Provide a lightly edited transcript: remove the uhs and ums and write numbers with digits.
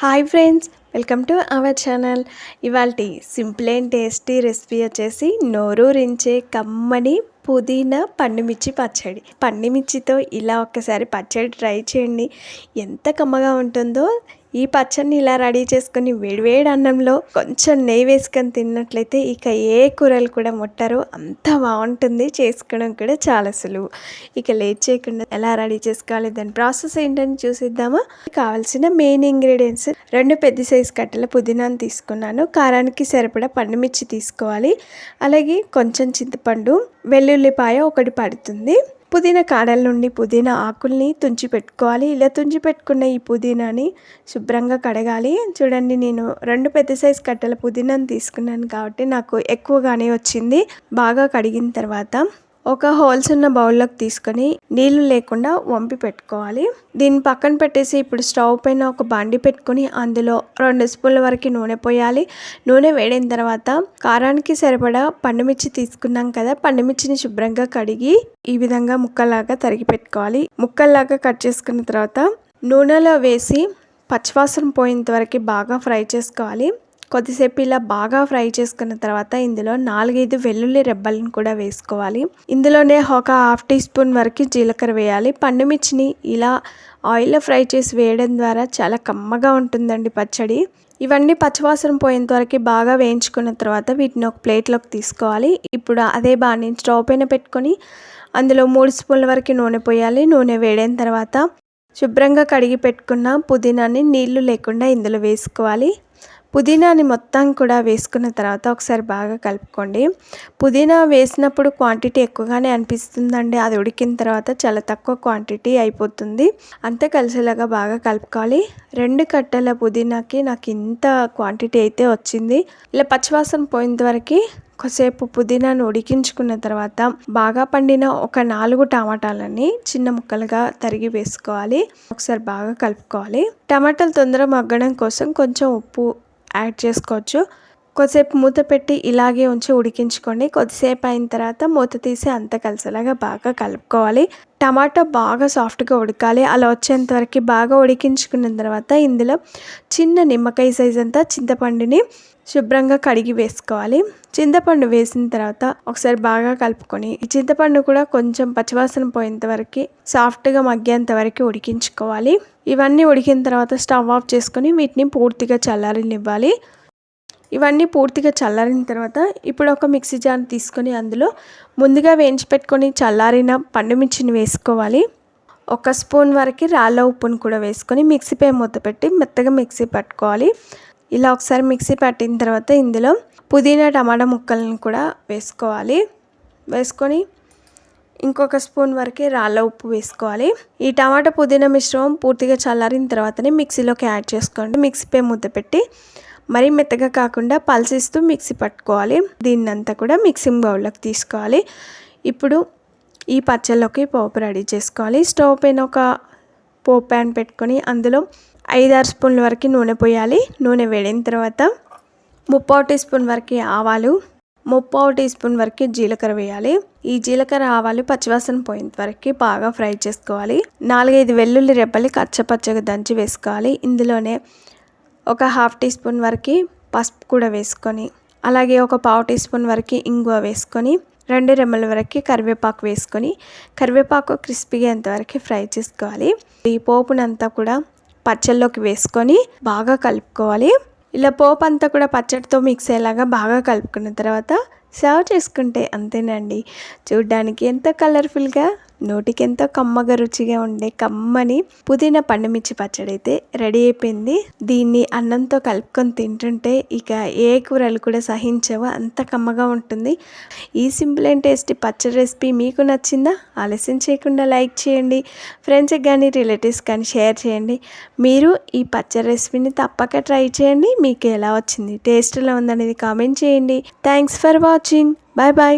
Hi friends, welcome to our channel. ఇవాల్టి simple and tasty recipe వచ్చేసి నోరూరించే కమ్మని పుదీనా పండుమిర్చి పచ్చడి. పండుమిర్చితో ఇలా ఒక్కసారి పచ్చడి ట్రై చేయండి, ఎంత కమ్మగా ఉంటుందో. ఈ పచ్చడిని ఇలా రెడీ చేసుకొని వేడివేడి అన్నంలో కొంచెం నెయ్యి వేసుకొని తిన్నట్లయితే ఇక ఏ కూరలు కూడా ముట్టరు, అంత బాగుంటుంది. చేసుకోవడం కూడా చాలా సులువు. ఇక లేట్ చేయకుండా ఎలా రెడీ చేసుకోవాలి, దాని ప్రాసెస్ ఏంటని చూసిద్దామా. కావాల్సిన మెయిన్ ఇంగ్రీడియంట్స్: 2 పెద్ద సైజు కట్టెల పుదీనాను తీసుకున్నాను. కారానికి సరిపడా పండుమిర్చి తీసుకోవాలి. అలాగే కొంచెం చింతపండు, వెల్లుల్లిపాయ 1 పడుతుంది. పుదీనా కాడల నుండి పుదీనా ఆకుల్ని తుంచి పెట్టుకోవాలి. ఇలా తుంచి పెట్టుకున్న ఈ పుదీనాని శుభ్రంగా కడగాలి. చూడండి, నేను 2 పెద్ద సైజు కట్టెల పుదీనాను తీసుకున్నాను కాబట్టి నాకు ఎక్కువగానే వచ్చింది. బాగా కడిగిన తర్వాత ఒక హోల్స్ ఉన్న బౌల్లోకి తీసుకొని నీళ్లు లేకుండా వంపి పెట్టుకోవాలి. దీన్ని పక్కన పెట్టేసి ఇప్పుడు స్టవ్ పైన ఒక బాండి పెట్టుకొని అందులో 2 స్పూన్ల వరకు నూనె పోయాలి. నూనె వేడిన తర్వాత కారానికి సరిపడా పండుమిర్చి తీసుకున్నాం కదా, పండుమిర్చిని శుభ్రంగా కడిగి ఈ విధంగా ముక్కలాగా తరిగి పెట్టుకోవాలి. ముక్కల్లాగా కట్ చేసుకున్న తర్వాత నూనెలో వేసి పచ్చివాసన పోయేంత వరకు బాగా ఫ్రై చేసుకోవాలి. కొద్దిసేపు ఇలా బాగా ఫ్రై చేసుకున్న తర్వాత ఇందులో 4-5 వెల్లుల్లి రెబ్బలను కూడా వేసుకోవాలి. ఇందులోనే ఒక 1/2 టీ స్పూన్ వరకు జీలకర్ర వేయాలి. పండుమిర్చిని ఇలా ఆయిల్లో ఫ్రై చేసి వేయడం ద్వారా చాలా కమ్మగా ఉంటుందండి పచ్చడి. ఇవన్నీ పచ్చివాసన పోయేంత వరకు బాగా వేయించుకున్న తర్వాత వీటిని ఒక ప్లేట్లోకి తీసుకోవాలి. ఇప్పుడు అదే బాండిని స్టవ్ పైన పెట్టుకొని అందులో 3 స్పూన్ల వరకు నూనె పోయాలి. నూనె వేడైన తర్వాత శుభ్రంగా కడిగి పెట్టుకున్న పుదీనాని నీళ్లు లేకుండా ఇందులో వేసుకోవాలి. పుదీనాని మొత్తం కూడా వేసుకున్న తర్వాత ఒకసారి బాగా కలుపుకోండి. పుదీనా వేసినప్పుడు క్వాంటిటీ ఎక్కువగానే అనిపిస్తుందండి, అది ఉడికిన తర్వాత చాలా తక్కువ క్వాంటిటీ అయిపోతుంది. అంతే కలిసేలాగా బాగా కలుపుకోవాలి. 2 కట్టెల పుదీనాకి నాకు ఇంత క్వాంటిటీ అయితే వచ్చింది. ఇలా పచ్చివాసన పోయేంత వరకు కొద్దిసేపు పుదీనాను ఉడికించుకున్న తర్వాత బాగా పండిన ఒక 4 టమాటాలని చిన్న ముక్కలుగా తరిగి వేసుకోవాలి. ఒకసారి బాగా కలుపుకోవాలి. టమాటాలు తొందరగా మగ్గడం కోసం కొంచెం ఉప్పు యాడ్ చేసుకోవచ్చు. కొద్దిసేపు మూత పెట్టి ఇలాగే ఉంచి ఉడికించుకోండి. కొద్దిసేపు అయిన తర్వాత మూత తీసి అంతా కలిసేలాగా బాగా కలుపుకోవాలి. టమాటా బాగా సాఫ్ట్గా ఉడకాలి. అలా వచ్చేంత వరకు బాగా ఉడికించుకున్న తర్వాత ఇందులో చిన్న నిమ్మకాయ సైజ్ అంతా చింతపండుని శుభ్రంగా కడిగి వేసుకోవాలి. చింతపండు వేసిన తర్వాత ఒకసారి బాగా కలుపుకొని ఈ చింతపండు కూడా కొంచెం పచ్చివాసన పోయేంత వరకు సాఫ్ట్గా మగ్గేంత వరకు ఉడికించుకోవాలి. ఇవన్నీ ఉడికిన తర్వాత స్టవ్ ఆఫ్ చేసుకొని వీటిని పూర్తిగా చల్లారనివ్వాలి. ఇవన్నీ పూర్తిగా చల్లారిన తర్వాత ఇప్పుడు ఒక మిక్సీ జార్ తీసుకొని అందులో ముందుగా వేయించి పెట్టుకొని చల్లారిన పండుమిర్చిని వేసుకోవాలి. 1 స్పూన్ వరకు రాళ్ళ ఉప్పును కూడా వేసుకొని మిక్సీపై మూత పెట్టి మెత్తగా మిక్సీ పట్టుకోవాలి. ఇలా ఒకసారి మిక్సీ పట్టిన తర్వాత ఇందులో పుదీనా టమాటా ముక్కలను కూడా వేసుకోవాలి. వేసుకొని ఇంకొక స్పూన్ వరకు రాళ్ళ ఉప్పు వేసుకోవాలి. ఈ టమాటా పుదీనా మిశ్రమం పూర్తిగా చల్లారిన తర్వాతనే మిక్సీలోకి యాడ్ చేసుకోండి. మిక్సీపై మూత పెట్టి మరీ మెత్తగా కాకుండా పల్సిస్తూ మిక్సీ పట్టుకోవాలి. దీన్నంతా కూడా మిక్సింగ్ బౌల్లోకి తీసుకోవాలి. ఇప్పుడు ఈ పచ్చళ్ళలోకి పోపు రెడీ చేసుకోవాలి. స్టవ్ పైన ఒక పోపు ప్యాన్ పెట్టుకొని అందులో 5-6 స్పూన్ల వరకు నూనె పోయాలి. నూనె వేడిన తర్వాత 3/4 టీ స్పూన్ వరకు ఆవాలు, 3/4 టీ స్పూన్ వరకు జీలకర్ర వేయాలి. ఈ జీలకర్ర ఆవాలు పచ్చివాసన పోయేంత వరకు బాగా ఫ్రై చేసుకోవాలి. 4-5 వెల్లుల్లి రెబ్బలు కచ్చపచ్చగా దంచి వేసుకోవాలి. ఇందులోనే ఒక 1/2 టీ స్పూన్ వరకు పసుపు కూడా వేసుకొని అలాగే ఒక 1/4 టీ స్పూన్ వరకు ఇంగువ వేసుకొని 2 రెమ్మల వరకు కరివేపాకు వేసుకొని కరివేపాకు క్రిస్పీగా ఎంతవరకు ఫ్రై చేసుకోవాలి. ఈ పోపునంతా కూడా పచ్చళ్ళలోకి వేసుకొని బాగా కలుపుకోవాలి. ఇలా పోపు అంతా కూడా పచ్చడితో మిక్స్ అయ్యేలాగా బాగా కలుపుకున్న తర్వాత సర్వ్ చేసుకుంటే అంతేనండి. చూడ్డానికి ఎంతో కలర్ఫుల్గా, నోటికి ఎంతో కమ్మగా రుచిగా ఉండే కమ్మని పుదీనా పండుమిర్చి పచ్చడి అయితే రెడీ అయిపోయింది. దీన్ని అన్నంతో కలుపుకొని తింటుంటే ఇక ఏ కూరలు కూడా సహించవు, అంత కమ్మగా ఉంటుంది. ఈ సింపుల్ అండ్ టేస్టీ పచ్చడి రెసిపీ మీకు నచ్చిందా? ఆలస్యం చేయకుండా లైక్ చేయండి. ఫ్రెండ్స్కి కానీ రిలేటివ్స్ కానీ షేర్ చేయండి. మీరు ఈ పచ్చడి రెసిపీని తప్పక ట్రై చేయండి. మీకు ఎలా వచ్చింది, టేస్ట్ ఎలా ఉందనేది కామెంట్ చేయండి. Thanks for watching. Bye bye.